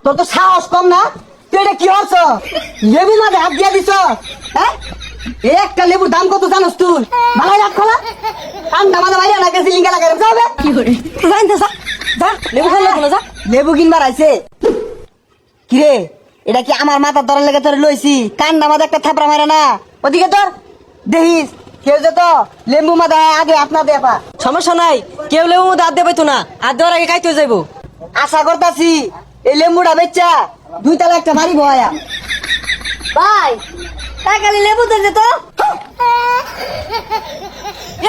তোর তো সাহস কম না? তুই এটা কি হচ্ছ? লেবু মাঝে হাত দিয়া দিছ? হ্যাঁ, একটা লেবুর দাম কত জানোস তুই? ভালো রাখ খোলা কান্দা মাঝে বাইরে না গেছি লিঙ্গা লাগাই যাবে কি করে জানতে যা যা লেবু খাওয়া লাগবে না, যা লেবু কিনবার আইছে। কিরে, এটা কি আমার মাথার ধরার লেগে তোর লইছি? কান্দা মাঝে একটা থাপড়া মারে না, ওদিকে তোর দেখিস কেউ যে তো লেবু মাঝে আগে আপনার দেপা। সমস্যা নাই, কেউ লেবু মধ্যে হাত দেবে তো না, হাত দেওয়ার আগে খাইতে যাইবো। আশা করতাছি এই লেম্বুটা বেচা 2 তলা একটা বাড়ি বয়া। ভাই টাকালি লেবু দে তো।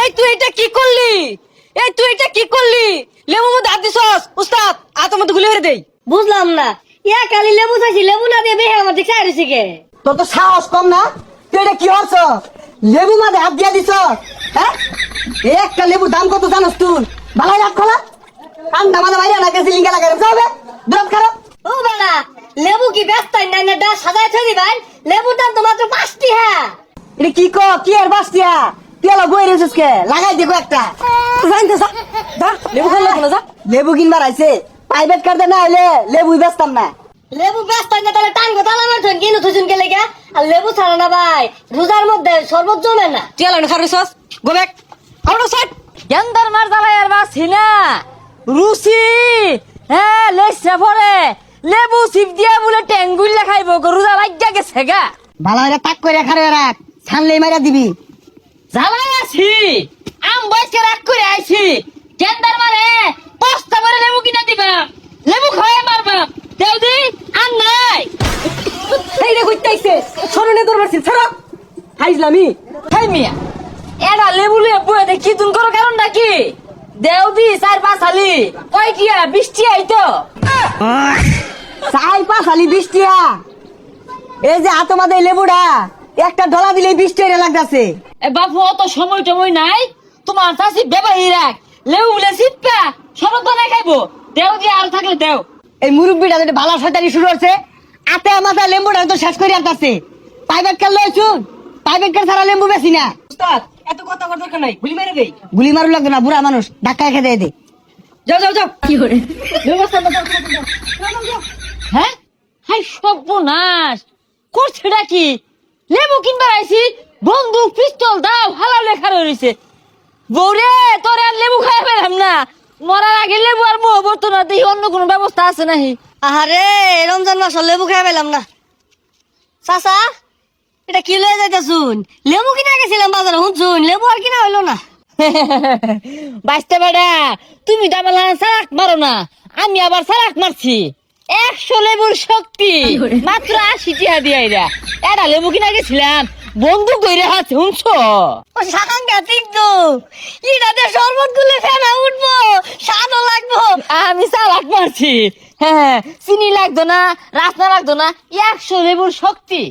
এই তুই এটা কি করলি? এই তুই এটা কি করলি? লেবু মধ্যে হাত দিছস উস্তাদ, আতো মধ্যে গুলি মেরে দেই। বুঝলাম না, কালি লেবু চাইছি, লেবু না দিয়ে বেহে আমার দিকে আইছি কে? তোর তো সাহস কম না? তুই এটা কি হচ্ছ? লেবু মাঝে হাত দিয়া দিছ? হ্যাঁ, একটা লেবুর দাম কত জানোস তুই? ভালো রাখ খোলা কান্দা মাঝে বাইরে না গেছি লিঙ্গা লাগাই যাবে দরদ খারাপ। ও বালা, লেবু কি ব্যস্ত না না দা সাজায় থই ভাই, লেবুর দাম তো মাত্র 5 টাকা। এটা কি কি আর বাসটিয়া তুই এলা বই রেছিস কে? লাগাই দেখো একটা জানতে যা যা, লেবু খাওয়া লাগবে না, যা। লেবু কিনবার আইছে, প্রাইভেট কার্ডে না হইলে লেবুই বেচতাম না। লেবু ব্যস্ত না তাহলে টানগো তালা মার থই কিনো থুজুন কে লাগা। আর লেবু ছাড়া না ভাই, রোজার মধ্যে শরবত জমে না। তুই এলা খারছস go back out of side. গেন্দার মার জ্বালাই আর বাসি না রুচি। হ্যাঁ লেসরা পরে লেবু সিপ দিয়া বলে টেঙ্গুইলা খাইবো, রোজা লাগিয়া গেছে গা। ভালো হইলে তাক করে খারে রাখ, ছানলেই মাইরা দিবি। জ্বালাই আছি, আম বয়সকে রাগ করে আইছি। গেন্দার মারে বস্তা ভরে লেবু কিনা দিবা, লেবু খাওয়াই মারবা। দেও দি আর নাই। এই রে কইতাইছে সরনে তোর মারছিস ছাড়া হাইজলামি। হাই মিয়া, এডা লেবু লিয়ে বয়ে দে কি তুন করো কারণটা কি? দেও দি 4-5 আলি কয়টিয়া 20 টিয়া আইতো। 4-5 আলি 20 টিয়া। এই যে হাতে মাঝে লেবুটা একটা ডলা দিলে 20 টাকা লাগতেছে। এ বাপু অত সময় টময় নাই, তোমার চাষি বেবাহি রাখ। লেবু বলে সিপা সরব বানাই খাইবো। দেও দি আর থাকলে দেও। এই মুরব্বিটা যদি ভালো শয়তানি শুরু হচ্ছে, আতে মাথা লেম্বুটা তো শেষ করে আনতাছে। প্রাইভেট কার লইছুন, প্রাইভেট কার ছাড়া লেম্বু বেশি না। উস্তাদ এত কথা বলার দরকার নাই, গুলি মেরে দেই। গুলি মারু লাগবে না, বুড়া মানুষ ধাক্কা খেতে দে। যাও যাও যাও কি করে ব্যবস্থা না যাও যাও। হ্যাঁ হাই সর্বনাশ করছেটা কি? লেবু কিনবার আইছি, বন্দুক পিস্তল দাও হালা লেখা রয়েছে। বৌরে তোর আর লেবু খাই পেলাম না, মরার আগে লেবু আর মোহ বর্ত না, দেখি অন্য কোনো ব্যবস্থা আছে নাহি। আহারে রমজান মাস লেবু খাই পেলাম না। চাচা এটা কি লয়ে যাইতাছুন? লেবু কিনা গেছিলাম বাজারে, শুনছুন লেবু আর কিনা হইলো না। বাঁচতে বেড়া, তুমি তো আমার সারাক মারো না, আমি আবার সারাক মারছি। 100 লেবুর শক্তি মাত্র 80 টিয়া দিয়াইরা। এরা লেবু কিনা গেছিলাম, বন্দুক ধরে হাত শুনছো? ও সাংঘাতিক তো, ইটাতে শরবত গুলে ফেনা উঠবো, স্বাদও লাগবো। আমি সারাক মারছি। হ্যাঁ চিনি লাগতো না, রাসনা লাগতো না, 100 লেবুর শক্তি।